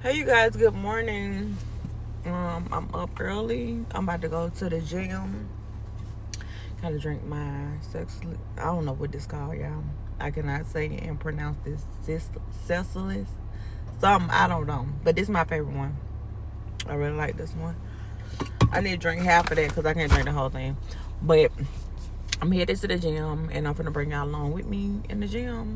Hey you guys, good morning. I'm up early. I'm about to go to the gym. Gotta drink my I don't know what this called, y'all. I cannot say and pronounce this Cecilus. Something, I don't know. But this is my favorite one. I really like this one. I need to drink half of that because I can't drink the whole thing. But I'm headed to the gym and I'm gonna bring y'all along with me in the gym.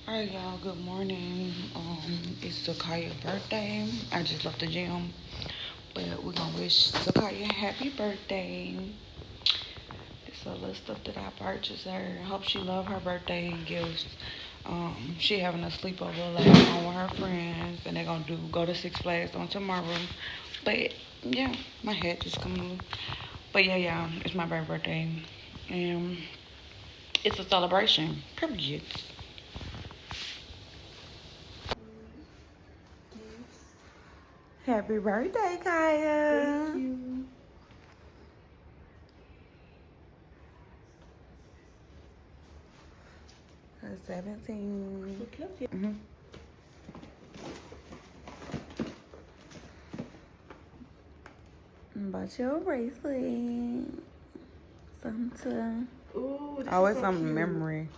Alright y'all, good morning. It's Sakaya's birthday. I just left the gym. But we're gonna wish Sakaya happy birthday. It's a little stuff that I purchased her. Hope she love her birthday gifts. She having a sleepover later on with her friends and they're gonna go to Six Flags on tomorrow. But yeah, my head just coming loose. But yeah, it's my birthday. And it's a celebration. Period. Happy birthday, Kaya. Thank you. Her 17. Okay. Mm-hmm. About your bracelet. Something. Ooh, this Always is so some cute. memory.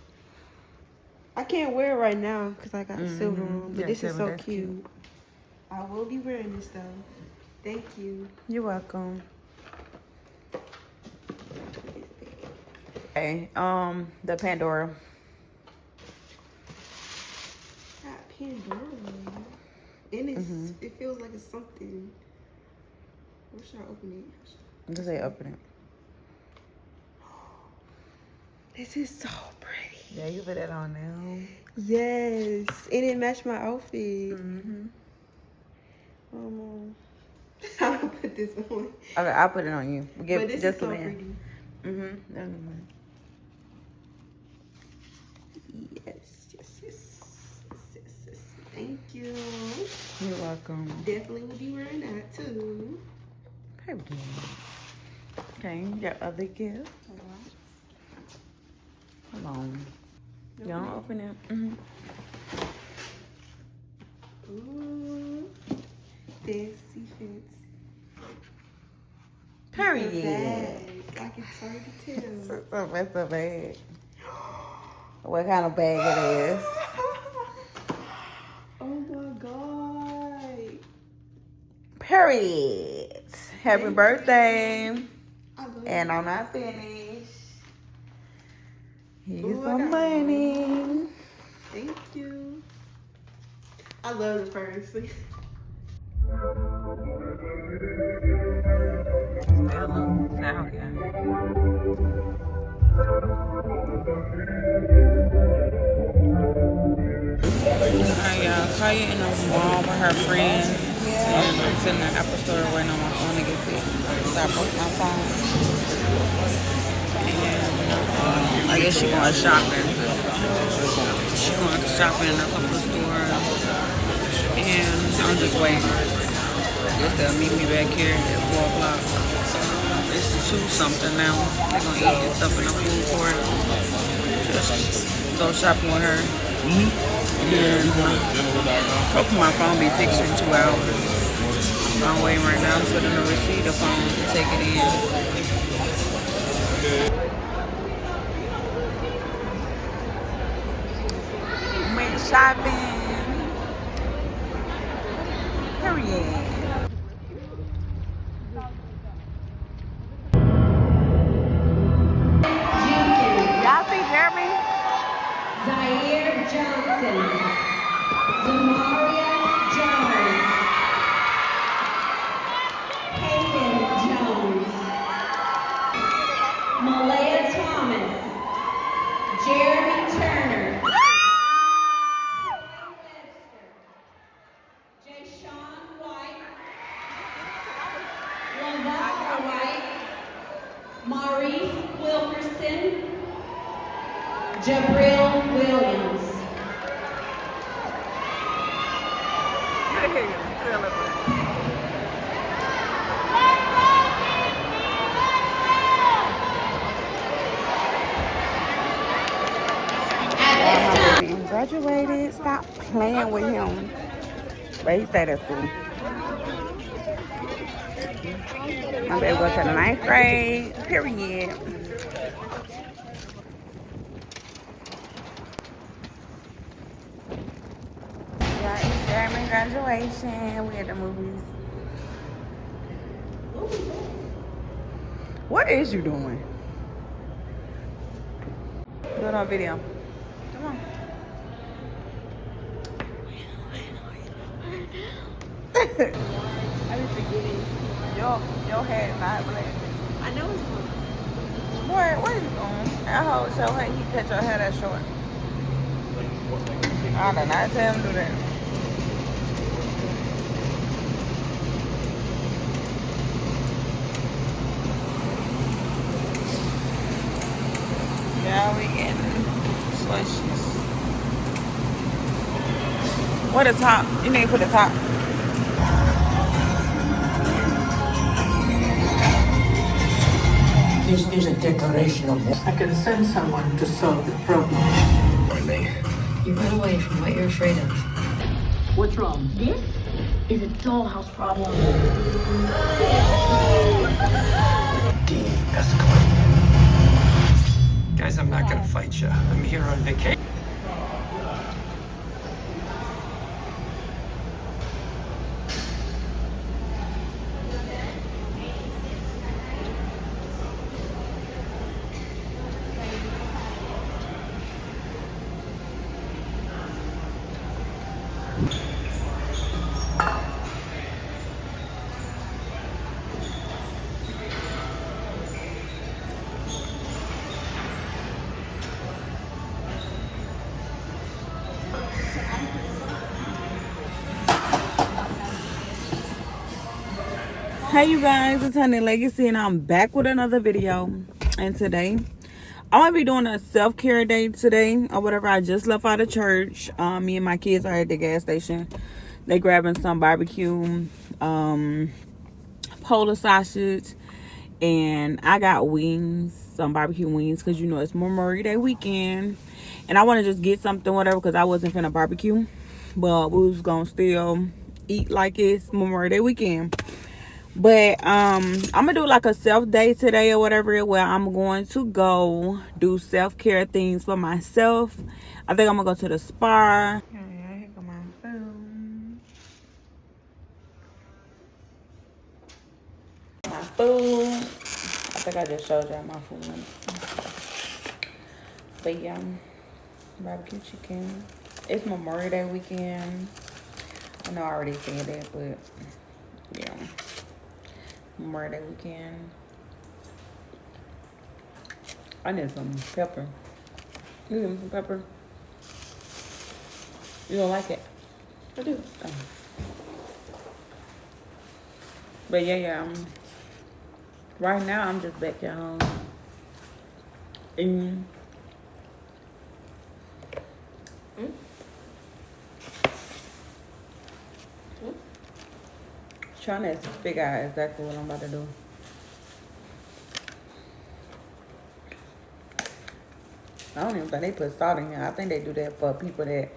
I can't wear it right now because I got silver on, but Yeah, this is silver, so that's cute. cute. I will be wearing this though. Thank you. You're welcome. Hey, the Pandora. Got Pandora. And it feels like it's something. Where should I open it? Just say open it. This is so pretty. Yeah, you put that on now. Yes. And it matched my outfit. Mm-hmm. How do I put this on? Okay, I'll put it on you. But this is so pretty. Mm-hmm. Yes. Thank you. You're welcome. Definitely will be wearing that too. Okay, your other gift. Hold on. Y'all open it. Mm-hmm. Ooh. Fancy fits. Period. I can turn to tell. That's a bag. What kind of bag it is? Oh my god. Period. Happy Thank birthday. I love And it. I'm not finished. Here's Ooh, I some got money. Thank you. I love the purse. Kaya in the mall with her friends. And I'm sitting in the Apple store waiting on my phone to get fixed. So I broke my phone. And I guess she going shopping. She going shopping in a couple of stores. And I'm just waiting. I guess they'll meet me back here at 4 o'clock. It's 2 something now. They're going to eat and stuff in the food court. Just go shopping with her. And hopefully my phone be fixed in 2 hours. I'm waiting right now for them to receive the phone to take it in. Went shopping. Period. Y'all see Jeremy? Zaire Johnson, Zamaria Jones, Hayden Jones, Malaya Thomas, Jeremy Turner, Webster, Jay Sean White, Laurent White, Maurice Wilkerson, Jabril Williams. At this time, Graduated. Stop playing with him. But he stayed at school. My baby go to the ninth grade. Period. Yeah, it's Jeremy graduation. We at the movies. What is you doing? Do it on video. Come on. I be forgetting. Your hair is not black. I know it's one. Boy, what is you doing? I hope so. Hey, he cut your hair that short. I did not tell him to do that. Yeah, we getting slushies. What a top? You need to put a top. This is a declaration of war. I can send someone to solve the problem. You run away from what you're afraid of. What's wrong? This is a dollhouse problem. De-escalate. Guys, I'm not gonna fight you. I'm here on vacation. Hey you guys, it's Honey Legacy and I'm back with another video. And today I'm gonna be doing a self-care day today or whatever. I just left out of church. Me and my kids are at the gas station. They grabbing some barbecue, Polar sausage, and I got wings, some barbecue wings, because you know it's Memorial Day weekend and I want to just get something whatever because I wasn't finna barbecue, but we was gonna still eat like it's Memorial Day weekend. But I'm gonna do like a self day today or whatever, where I'm going to go do self-care things for myself. I think I'm gonna go to the spa. Yeah, here go my food. My food. I think I just showed y'all my food. But yeah, barbecue chicken. It's Memorial Day weekend. I know I already said that, but yeah. Memorial Day weekend. I need some pepper. You give me some pepper? You don't like it? I do. Oh. But yeah. Right now I'm just back at home. And trying to figure out exactly what I'm about to do. I don't even think they put salt in here. I think they do that for people that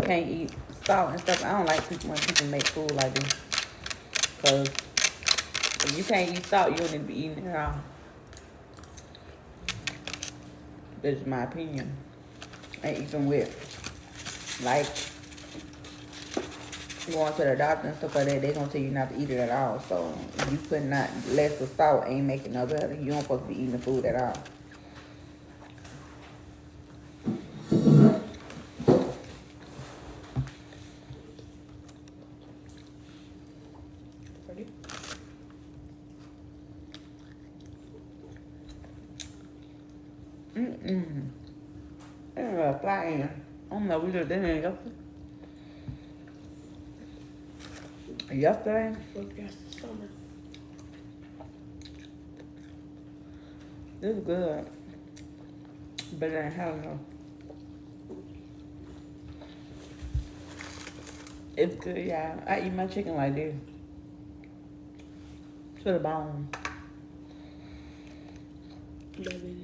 can't eat salt and stuff. I don't like people when people make food like this. Because if you can't eat salt, you don't need to be eating it at all. That's just my opinion. And even with, like, going to the doctor and stuff like that, they're going to tell you not to eat it at all. So, if you putting not less of salt ain't making no better. You don't supposed to be eating the food at all. Ready? There's a fly in. I don't know, we just didn't go. Yesterday, Look, that's the summer. this is good. Better than hell no. It's good, y'all. I eat my chicken like this. To the bone. Baby,